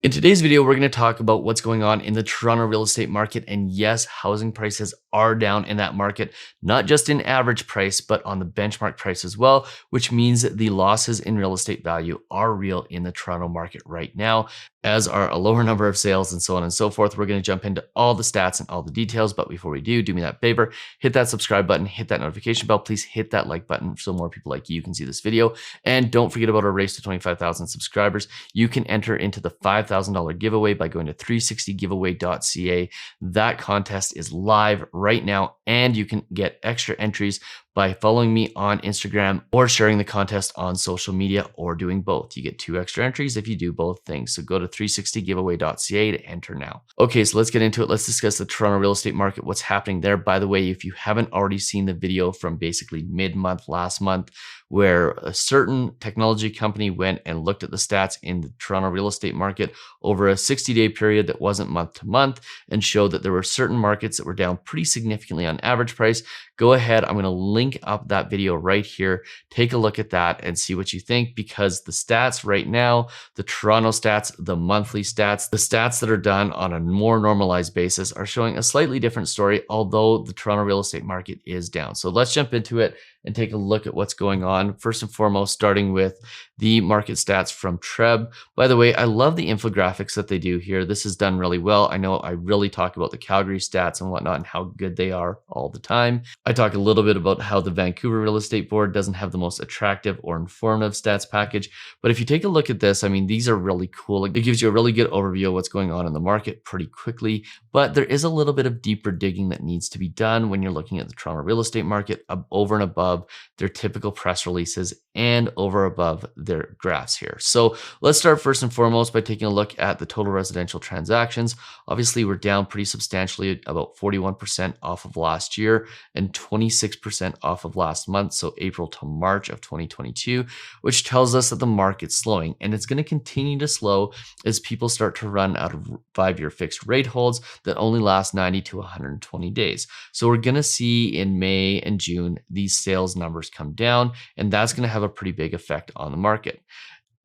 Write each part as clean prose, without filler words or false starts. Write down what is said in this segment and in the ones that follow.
In today's video, we're going to talk about what's going on in the Toronto real estate market. And yes, housing prices are down in that market, not just in average price, but on the benchmark price as well, which means that the losses in real estate value are real in the Toronto market right now, as are a lower number of sales and so on and so forth. We're going to jump into all the stats and all the details. But before we do me that favor, hit that subscribe button, hit that notification bell. Please hit that like button so more people like you can see this video. And don't forget about our race to 25,000 subscribers. You can enter into the $5,000 giveaway by going to 360giveaway.ca. That contest is live right now, and you can get extra entries by following me on Instagram or sharing the contest on social media, or doing both. You get 2 extra entries if you do both things. So go to 360giveaway.ca to enter now. Okay, so let's get into it. Let's discuss the Toronto real estate market, what's happening there. By the way, if you haven't already seen the video from basically mid-month last month, where a certain technology company went and looked at the stats in the Toronto real estate market over a 60-day period that wasn't month to month, and showed that there were certain markets that were down pretty significantly on average price. Go ahead, I'm going to link up that video right here. Take a look at that and see what you think, because the stats right now, the Toronto stats, the monthly stats, the stats that are done on a more normalized basis are showing a slightly different story, although the Toronto real estate market is down. So let's jump into it and take a look at what's going on. First and foremost, starting with the market stats from TREB. By the way, I love the infographics that they do here. This is done really well. I know I really talk about the Calgary stats and whatnot and how good they are all the time. I talk a little bit about how the Vancouver Real Estate Board doesn't have the most attractive or informative stats package. But if you take a look at this, I mean, these are really cool. It gives you a really good overview of what's going on in the market pretty quickly. But there is a little bit of deeper digging that needs to be done when you're looking at the Toronto real estate market, over and above their typical press releases and over above their graphs here. So let's start first and foremost by taking a look at the total residential transactions. Obviously, we're down pretty substantially, about 41% off of last year and 26% off of last month, so April to March of 2022, which tells us that the market's slowing, and it's going to continue to slow as people start to run out of 5-year fixed rate holds that only last 90 to 120 days. So we're going to see in May and June these sales numbers come down, and that's going to have a pretty big effect on the market.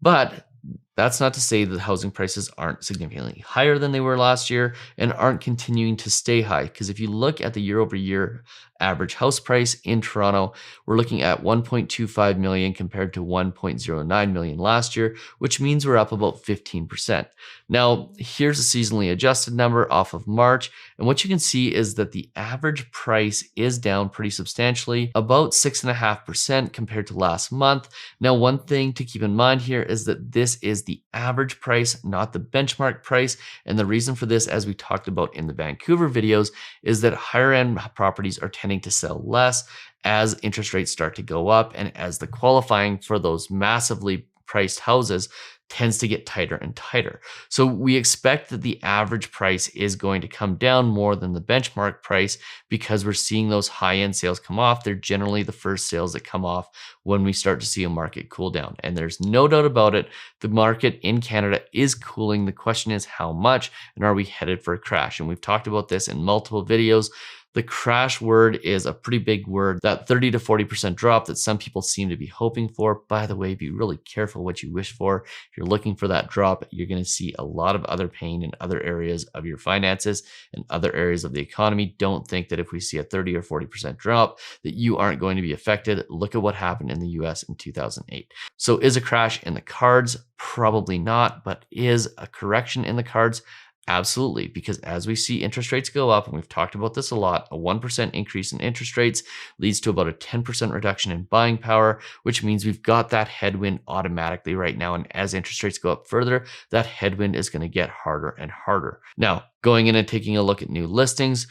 But that's not to say that housing prices aren't significantly higher than they were last year and aren't continuing to stay high. Because if you look at the year over year average house price in Toronto, we're looking at 1.25 million compared to 1.09 million last year, which means we're up about 15%. Now, here's a seasonally adjusted number off of March. And what you can see is that the average price is down pretty substantially, about 6.5% compared to last month. Now, one thing to keep in mind here is that this is the average price, not the benchmark price. And the reason for this, as we talked about in the Vancouver videos, is that higher end properties are tending to sell less as interest rates start to go up, and as the qualifying for those massively priced houses tends to get tighter and tighter. So we expect that the average price is going to come down more than the benchmark price, because we're seeing those high-end sales come off. They're generally the first sales that come off when we start to see a market cool down. And there's no doubt about it, the market in Canada is cooling. The question is how much, and are we headed for a crash? And we've talked about this in multiple videos. The crash word is a pretty big word, that 30 to 40% drop that some people seem to be hoping for. By the way, be really careful what you wish for. If you're looking for that drop, you're going to see a lot of other pain in other areas of your finances and other areas of the economy. Don't think that if we see a 30 or 40% drop that you aren't going to be affected. Look at what happened in the US in 2008. So is a crash in the cards? Probably not, but is a correction in the cards? Absolutely, because as we see interest rates go up, and we've talked about this a lot, a 1% increase in interest rates leads to about a 10% reduction in buying power, which means we've got that headwind automatically right now. And as interest rates go up further, that headwind is going to get harder and harder. Now, going in and taking a look at new listings,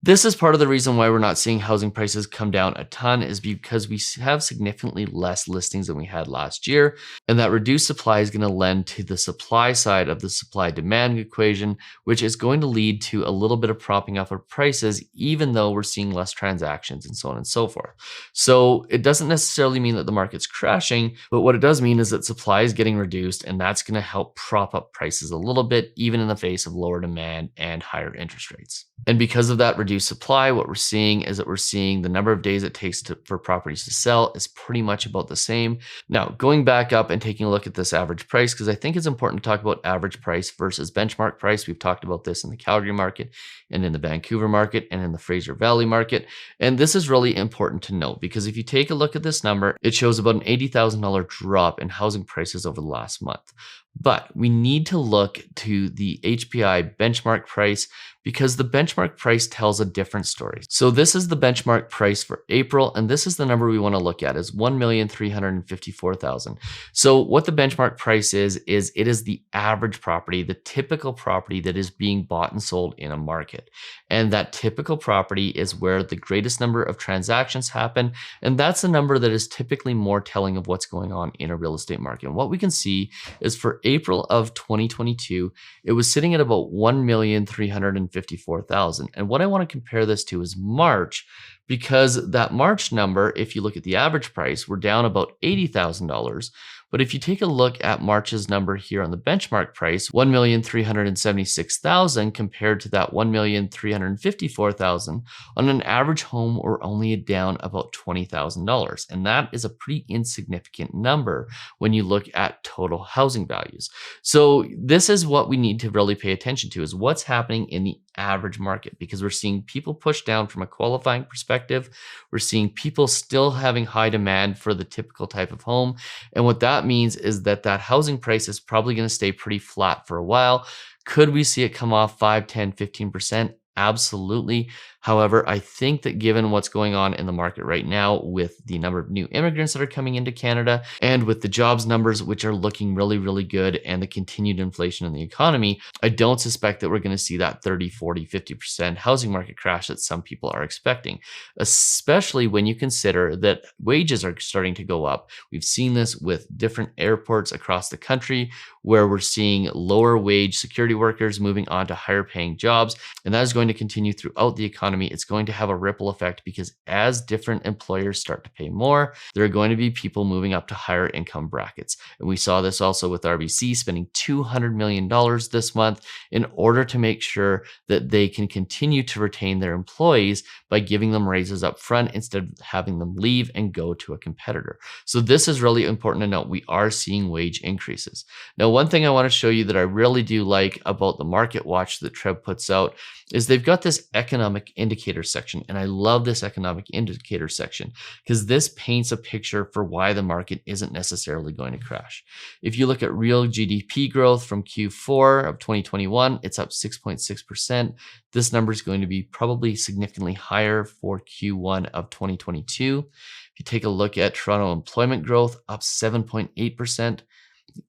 this is part of the reason why we're not seeing housing prices come down a ton, is because we have significantly less listings than we had last year. And that reduced supply is going to lend to the supply side of the supply demand equation, which is going to lead to a little bit of propping up of prices, even though we're seeing less transactions and so on and so forth. So it doesn't necessarily mean that the market's crashing, but what it does mean is that supply is getting reduced, and that's going to help prop up prices a little bit, even in the face of lower demand and higher interest rates. And because of that reduced reduced supply, what we're seeing is that we're seeing the number of days it takes for properties to sell is pretty much about the same. Now, going back up and taking a look at this average price, because I think it's important to talk about average price versus benchmark price. We've talked about this in the Calgary market and in the Vancouver market and in the Fraser Valley market. And this is really important to note because if you take a look at this number, it shows about an $80,000 drop in housing prices over the last month. But we need to look to the HPI benchmark price because the benchmark price tells a different story. So this is the benchmark price for April, and this is the number we want to look at is 1,354,000. So what the benchmark price is it is the average property, the typical property that is being bought and sold in a market. And that typical property is where the greatest number of transactions happen. And that's the number that is typically more telling of what's going on in a real estate market. And what we can see is for April of 2022, it was sitting at about 1,354,000. And what I want to compare this to is March, because that March number, if you look at the average price, we're down about $80,000. But if you take a look at March's number here on the benchmark price, 1,376,000 compared to that 1,354,000, on an average home, we're only down about $20,000. And that is a pretty insignificant number when you look at total housing values. So this is what we need to really pay attention to is what's happening in the average market, because we're seeing people push down from a qualifying perspective. We're seeing people still having high demand for the typical type of home. And what that means is that housing price is probably going to stay pretty flat for a while. Could we see it come off 5, 10, 15%? Absolutely. However, I think that given what's going on in the market right now with the number of new immigrants that are coming into Canada and with the jobs numbers, which are looking really, really good, and the continued inflation in the economy, I don't suspect that we're going to see that 30, 40, 50% housing market crash that some people are expecting, especially when you consider that wages are starting to go up. We've seen this with different airports across the country where we're seeing lower wage security workers moving on to higher paying jobs. And that is going to continue throughout the economy. It's going to have a ripple effect because as different employers start to pay more, there are going to be people moving up to higher income brackets. And we saw this also with RBC spending $200 million this month in order to make sure that they can continue to retain their employees by giving them raises up front instead of having them leave and go to a competitor. So this is really important to note. We are seeing wage increases. Now, one thing I want to show you that I really do like about the Market Watch that Trev puts out is they've got this economic indicator section. And I love this economic indicator section because this paints a picture for why the market isn't necessarily going to crash. If you look at real GDP growth from Q4 of 2021, it's up 6.6%. This number is going to be probably significantly higher for Q1 of 2022. If you take a look at Toronto employment growth, up 7.8%.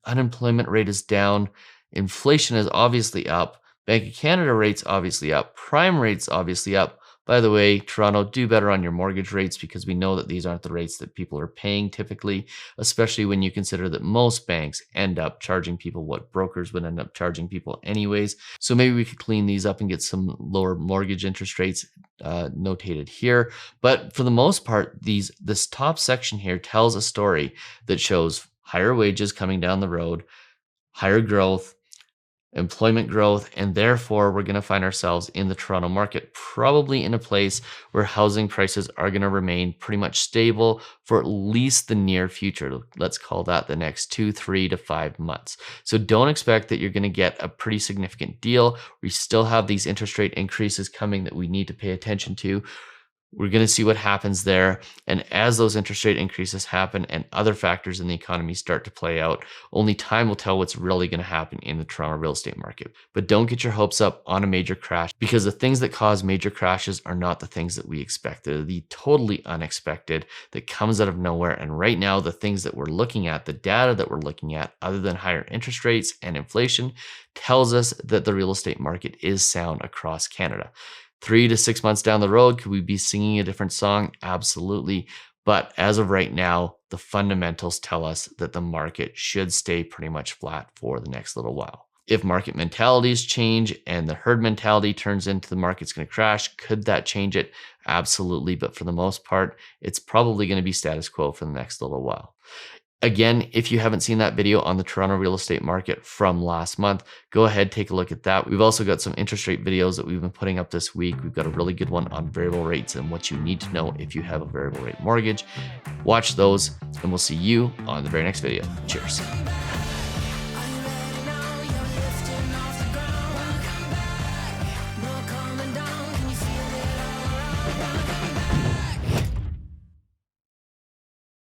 Unemployment rate is down. Inflation is obviously up. Bank of Canada rates obviously up. Prime rates obviously up. By the way, Toronto, do better on your mortgage rates because we know that these aren't the rates that people are paying typically, especially when you consider that most banks end up charging people what brokers would end up charging people anyways. So maybe we could clean these up and get some lower mortgage interest rates notated here. But for the most part, this top section here tells a story that shows higher wages coming down the road, higher growth, employment growth, and therefore we're going to find ourselves in the Toronto market, probably in a place where housing prices are going to remain pretty much stable for at least the near future. Let's call that the next 2, 3 to 5 months. So don't expect that you're going to get a pretty significant deal. We still have these interest rate increases coming that we need to pay attention to. We're going to see what happens there. And as those interest rate increases happen and other factors in the economy start to play out, only time will tell what's really going to happen in the Toronto real estate market. But don't get your hopes up on a major crash because the things that cause major crashes are not the things that we expect. They're the totally unexpected that comes out of nowhere. And right now, the things that we're looking at, the data that we're looking at, other than higher interest rates and inflation, tells us that the real estate market is sound across Canada. 3 to 6 months down the road, could we be singing a different song? Absolutely. But as of right now, the fundamentals tell us that the market should stay pretty much flat for the next little while. If market mentalities change and the herd mentality turns into the market's going to crash, could that change it? Absolutely. But for the most part, it's probably going to be status quo for the next little while. Again, if you haven't seen that video on the Toronto real estate market from last month, go ahead, take a look at that. We've also got some interest rate videos that we've been putting up this week. We've got a really good one on variable rates and what you need to know if you have a variable rate mortgage. Watch those, and we'll see you on the very next video. Cheers.